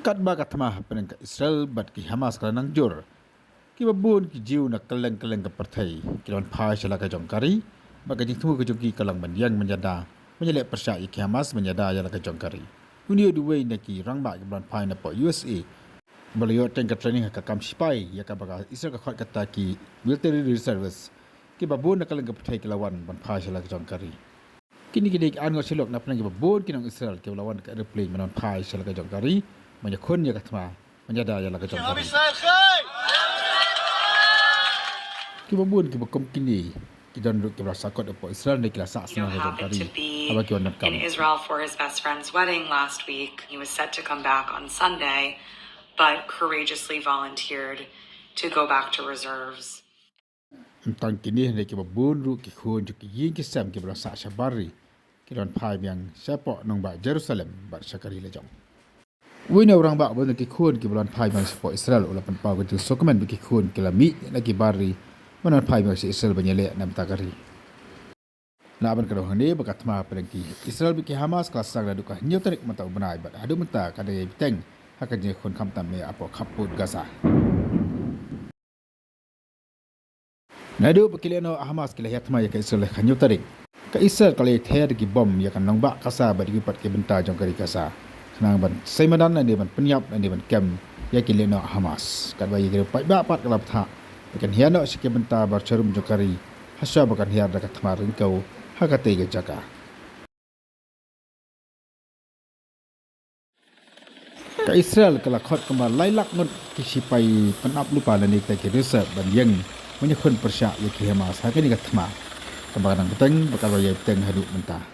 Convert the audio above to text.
Kat bagat mah penang ke Israel bat ki Hamas kelanang jur. Ki babun ki jiu nak Kylleng ke Pyrthei. Ki lawan Phai shala ka jongkari. Baka jing tumu ke jongki kalang bandiang menjada. Menyelek Pyrshah ki Hamas menjada yala ka jongkari. Unio duway na ki rang ba ki lawan Phai na po USA. Balayo teng ka training ka kam sipai ya ka baka Israel ka khot kata ki military reservists. Ki babun nak Kylleng ke Pyrthei ki lawan ban Phai shala ka jongkari. Kini ki an ngo silok na penang ki babun ki nang Israel ki lawan ka airplane menon Phai shala ka jongkari. Iakhun ya katma menjada ya laga jongkari ki babun ki bakom kini ki don ki rasa kot po Israel ne ki rasa sana ka jongkari aba ki onat kam in Israel for his best friend's wedding last week. He was set to come back on Sunday but courageously volunteered to go back to reserves. Tang kini ne ki babun ru ki khun ki yin ki sam ki rasa shabari ki don Phai yang siapa nong ba Jerusalem ba syakari lejong Wina orang bak boleh kikun ki bulan Phai bang support Israel ulah penpau ke sokomen bi kikun ki lami lagi bari mana Phai bang Israel banyele nam takari. Na ban kadang ni bakat ma pergi Israel bi ki Hamas kelas sang duka nyu tarik mata benai bat adu menta kada ye biteng hakan je kon kam tam me apo kaput Gaza. Nadu bi Lehnoh Hamas ki lahiat ma ya ke Israel nyu tarik. Ka Israel kali ther ki bom ya kan nang bak kasa bat ki pat ki benta jong kari Gaza. Senang ban seimadan dan dia ban penyap dan dia ban kem ya ki Lehnoh Hamas kat bayi kira pai bapat kelap tha kan hiano sikit benta barcharum jokari hasya bakan hiar dekat tamarin kau hakate ke jaka ka Israel kala khot kembal lailak ngot ki sipai penap lupa dan ikta ki reserve ban yang menyekun Pyrshah ya ki Hamas hakani kat tama kembaran beteng bakal ya beteng haduk mentah